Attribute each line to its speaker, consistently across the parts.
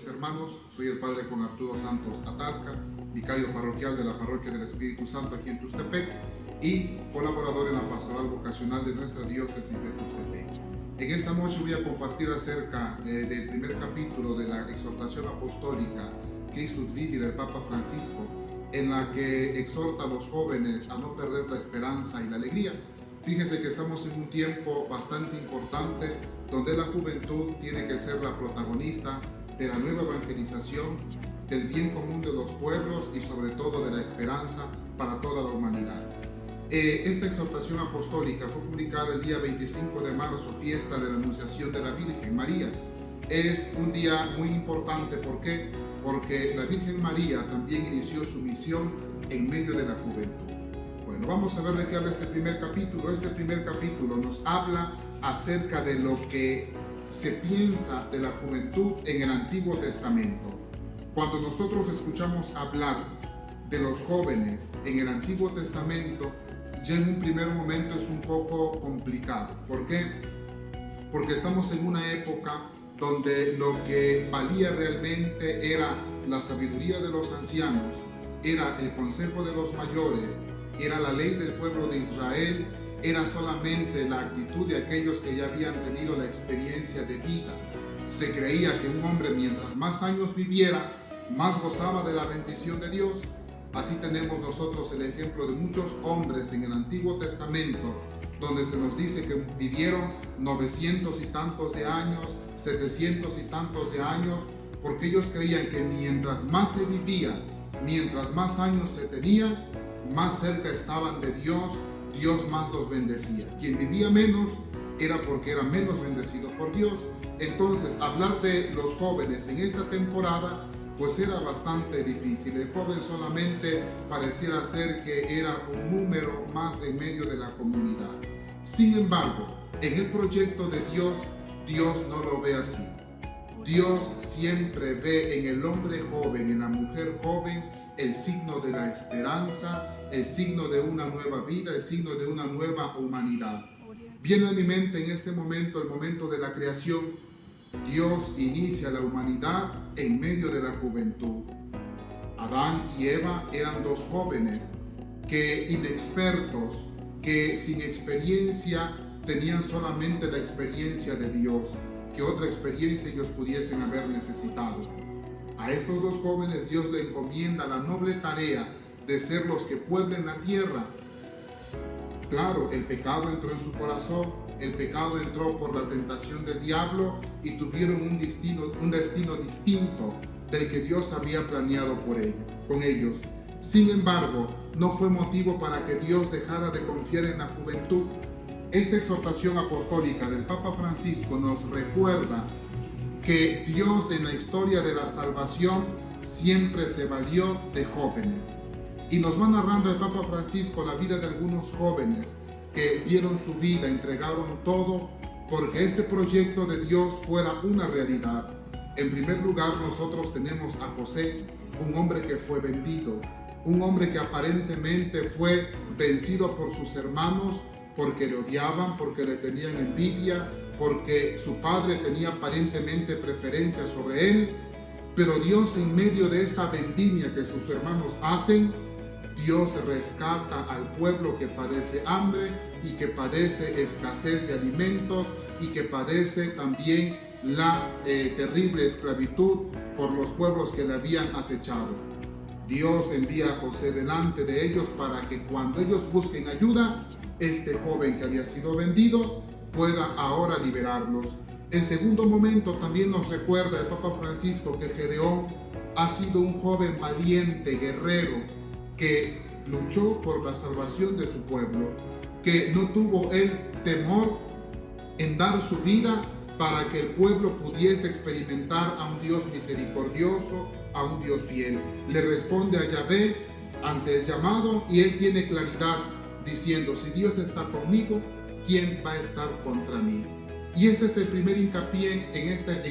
Speaker 1: noches, hermanos. Soy el Padre Juan Arturo Santos Atasca, vicario parroquial de la Parroquia del Espíritu Santo aquí en Tuxtepec y colaborador en la pastoral vocacional de nuestra diócesis de Tuxtepec. En esta noche voy a compartir acerca del primer capítulo de la exhortación apostólica Christus Vivi del Papa Francisco, en la que exhorta a los jóvenes a no perder la esperanza y la alegría. Fíjense que estamos en un tiempo bastante importante donde la juventud tiene que ser la protagonista de la nueva evangelización, del bien común de los pueblos y sobre todo de la esperanza para toda la humanidad. Esta exhortación apostólica fue publicada el día 25 de marzo, fiesta de la Anunciación de la Virgen María. Es un día muy importante, ¿por qué? Porque la Virgen María también inició su misión en medio de la juventud. Bueno, vamos a ver de qué habla este primer capítulo. Este primer capítulo nos habla acerca de lo que se piensa de la juventud en el Antiguo Testamento. Cuando nosotros escuchamos hablar de los jóvenes en el Antiguo Testamento, ya en un primer momento es un poco complicado. ¿Por qué? Porque estamos en una época donde lo que valía realmente era la sabiduría de los ancianos, era el consejo de los mayores, era la ley del pueblo de Israel, era solamente la actitud de aquellos que ya habían tenido la experiencia de vida. Se creía que un hombre mientras más años viviera, más gozaba de la bendición de Dios. Así tenemos nosotros el ejemplo de muchos hombres en el Antiguo Testamento, donde se nos dice que vivieron 900 y tantos de años, 700 y tantos de años, porque ellos creían que mientras más se vivía, mientras más años se tenía, más cerca estaban de Dios, Dios más los bendecía. Quien vivía menos era porque era menos bendecido por Dios. Entonces, hablar de los jóvenes en esta temporada pues era bastante difícil. El joven solamente pareciera ser que era un número más en medio de la comunidad. Sin embargo, en el proyecto de Dios, Dios no lo ve así. Dios siempre ve en el hombre joven, en la mujer joven, el signo de la esperanza, el signo de una nueva vida, el signo de una nueva humanidad. Viene a mi mente en este momento, el momento de la creación. Dios inicia la humanidad en medio de la juventud. Adán y Eva eran dos jóvenes que inexpertos, que sin experiencia tenían solamente la experiencia de Dios, que otra experiencia ellos pudiesen haber necesitado. A estos dos jóvenes Dios le encomienda la noble tarea de ser los que pueblen la tierra. Claro, el pecado entró en su corazón, el pecado entró por la tentación del diablo y tuvieron un destino distinto del que Dios había planeado con ellos. Sin embargo, no fue motivo para que Dios dejara de confiar en la juventud. Esta exhortación apostólica del Papa Francisco nos recuerda que Dios en la historia de la salvación siempre se valió de jóvenes. Y nos va narrando el Papa Francisco la vida de algunos jóvenes que dieron su vida, entregaron todo porque este proyecto de Dios fuera una realidad. En primer lugar, nosotros tenemos a José, un hombre que fue vendido, un hombre que aparentemente fue vencido por sus hermanos porque le odiaban, porque le tenían envidia, porque su padre tenía aparentemente preferencia sobre él, pero Dios en medio de esta vendimia que sus hermanos hacen, Dios rescata al pueblo que padece hambre y que padece escasez de alimentos y que padece también la terrible esclavitud por los pueblos que le habían acechado. Dios envía a José delante de ellos para que cuando ellos busquen ayuda, este joven que había sido vendido pueda ahora liberarlos. En segundo momento también nos recuerda el Papa Francisco que Gedeón ha sido un joven valiente, guerrero, que luchó por la salvación de su pueblo, que no tuvo el temor en dar su vida para que el pueblo pudiese experimentar a un Dios misericordioso, a un Dios fiel. Le responde a Yahvé ante el llamado y él tiene claridad diciendo: si Dios está conmigo, ¿quién va a estar contra mí? Y este es el primer hincapié, en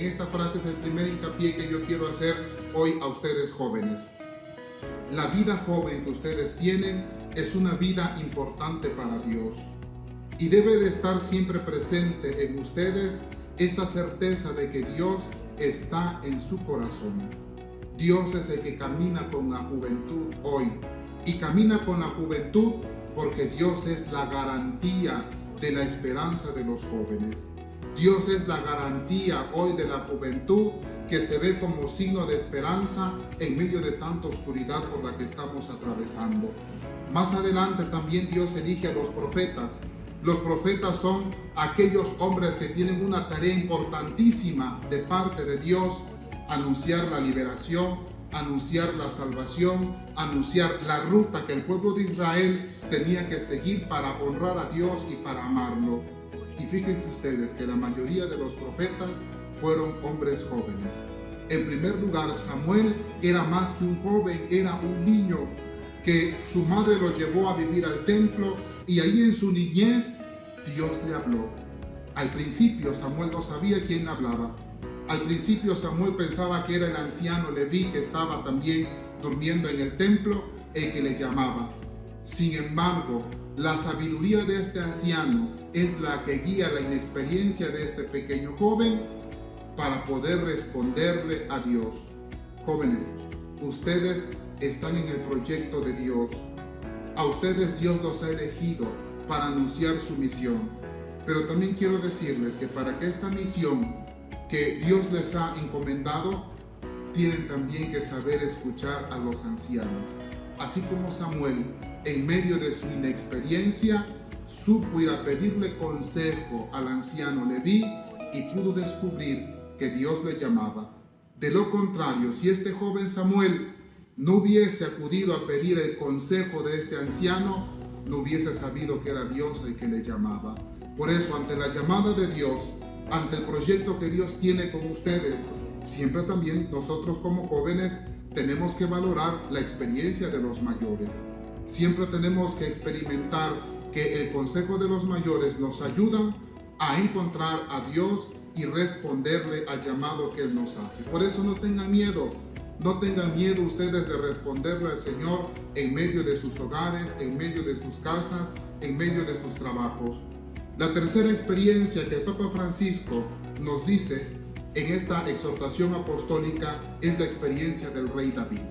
Speaker 1: esta frase es el primer hincapié que yo quiero hacer hoy a ustedes jóvenes. La vida joven que ustedes tienen es una vida importante para Dios y debe de estar siempre presente en ustedes esta certeza de que Dios está en su corazón. Dios es el que camina con la juventud hoy, y camina con la juventud porque Dios es la garantía de la esperanza de los jóvenes. Dios es la garantía hoy de la juventud que se ve como signo de esperanza en medio de tanta oscuridad por la que estamos atravesando. Más adelante también Dios elige a los profetas. Los profetas son aquellos hombres que tienen una tarea importantísima de parte de Dios: anunciar la liberación, anunciar la salvación, anunciar la ruta que el pueblo de Israel tenía que seguir para honrar a Dios y para amarlo. Y fíjense ustedes que la mayoría de los profetas fueron hombres jóvenes. En primer lugar, Samuel era más que un joven, era un niño que su madre lo llevó a vivir al templo, y ahí en su niñez Dios le habló. Al principio Samuel no sabía quién le hablaba. Al principio Samuel pensaba que era el anciano Leví, que estaba también durmiendo en el templo, el que le llamaba. Sin embargo, la sabiduría de este anciano es la que guía la inexperiencia de este pequeño joven para poder responderle a Dios. Jóvenes, ustedes están en el proyecto de Dios. A ustedes Dios los ha elegido para anunciar su misión. Pero también quiero decirles que para que esta misión que Dios les ha encomendado, tienen también que saber escuchar a los ancianos. Así como Samuel, en medio de su inexperiencia, supo ir a pedirle consejo al anciano Leví y pudo descubrir que Dios le llamaba. De lo contrario, si este joven Samuel no hubiese acudido a pedir el consejo de este anciano, no hubiese sabido que era Dios el que le llamaba. Por eso, ante la llamada de Dios, ante el proyecto que Dios tiene con ustedes, siempre también nosotros como jóvenes tenemos que valorar la experiencia de los mayores. Siempre tenemos que experimentar que el consejo de los mayores nos ayuda a encontrar a Dios y responderle al llamado que Él nos hace. Por eso no tengan miedo. No tengan miedo ustedes de responderle al Señor en medio de sus hogares, en medio de sus casas, en medio de sus trabajos. La tercera experiencia que el Papa Francisco nos dice en esta exhortación apostólica es la experiencia del rey David.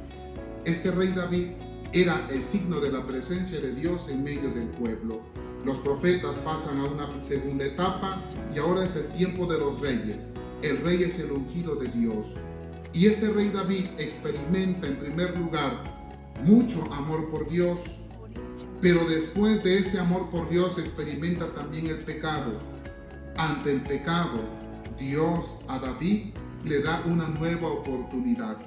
Speaker 1: Este rey David era el signo de la presencia de Dios en medio del pueblo. Los profetas pasan a una segunda etapa y ahora es el tiempo de los reyes. El rey es el ungido de Dios. Y este rey David experimenta en primer lugar mucho amor por Dios, pero después de este amor por Dios experimenta también el pecado. Ante el pecado, Dios a David le da una nueva oportunidad.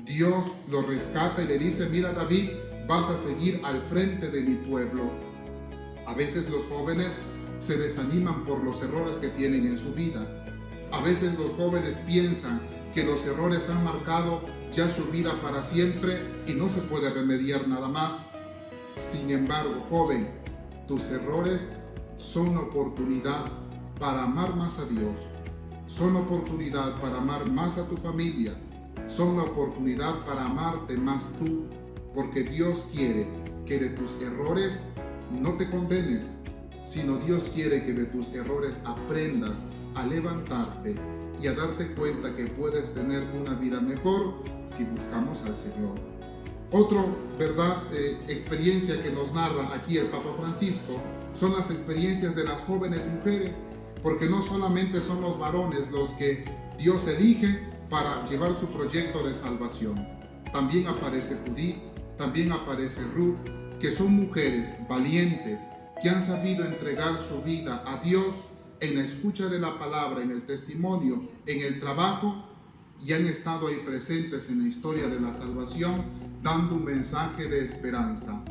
Speaker 1: Dios lo rescata y le dice: mira, David, vas a seguir al frente de mi pueblo. A veces los jóvenes se desaniman por los errores que tienen en su vida. A veces los jóvenes piensan que los errores han marcado ya su vida para siempre y no se puede remediar nada más. Sin embargo, joven, tus errores son una oportunidad para amar más a Dios, son oportunidad para amar más a tu familia, son una oportunidad para amarte más tú, porque Dios quiere que de tus errores no te condenes, sino Dios quiere que de tus errores aprendas a levantarte y a darte cuenta que puedes tener una vida mejor si buscamos al Señor. Otra experiencia que nos narra aquí el Papa Francisco son las experiencias de las jóvenes mujeres, porque no solamente son los varones los que Dios elige para llevar su proyecto de salvación. También aparece Judith, también aparece Ruth, que son mujeres valientes que han sabido entregar su vida a Dios en la escucha de la palabra, en el testimonio, en el trabajo, y han estado ahí presentes en la historia de la salvación, dando un mensaje de esperanza.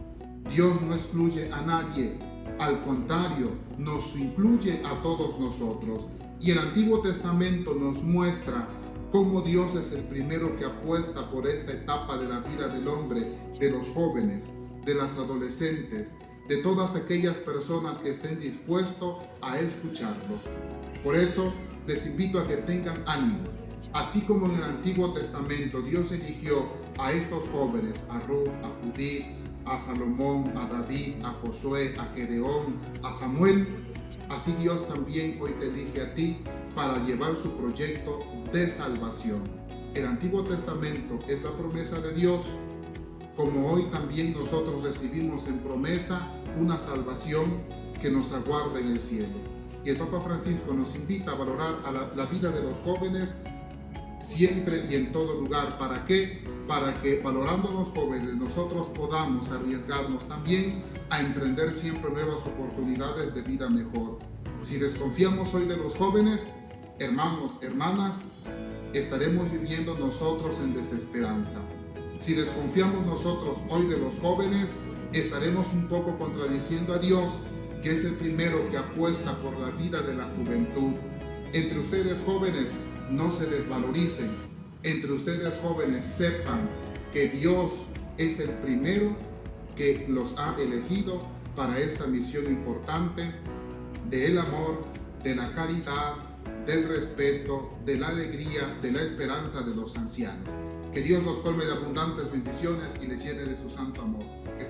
Speaker 1: Dios no excluye a nadie, al contrario, nos incluye a todos nosotros. Y el Antiguo Testamento nos muestra cómo Dios es el primero que apuesta por esta etapa de la vida del hombre, de los jóvenes, de las adolescentes, de todas aquellas personas que estén dispuestos a escucharlos. Por eso les invito a que tengan ánimo. Así como en el Antiguo Testamento Dios eligió a estos jóvenes, a Ruth, a Judith, a Salomón, a David, a Josué, a Gedeón, a Samuel, así Dios también hoy te elige a ti para llevar su proyecto de salvación. El Antiguo Testamento es la promesa de Dios, como hoy también nosotros recibimos en promesa una salvación que nos aguarda en el cielo. Y el Papa Francisco nos invita a valorar a la vida de los jóvenes siempre y en todo lugar. ¿Para qué? Para que valorando a los jóvenes nosotros podamos arriesgarnos también a emprender siempre nuevas oportunidades de vida mejor. Si desconfiamos hoy de los jóvenes, hermanos, hermanas, estaremos viviendo nosotros en desesperanza. Si desconfiamos nosotros hoy de los jóvenes, estaremos un poco contradiciendo a Dios, que es el primero que apuesta por la vida de la juventud. Entre ustedes jóvenes, no se desvaloricen. Entre ustedes jóvenes, sepan que Dios es el primero que los ha elegido para esta misión importante del amor, de la caridad, del respeto, de la alegría, de la esperanza de los ancianos. Que Dios los colme de abundantes bendiciones y les llene de su santo amor. Que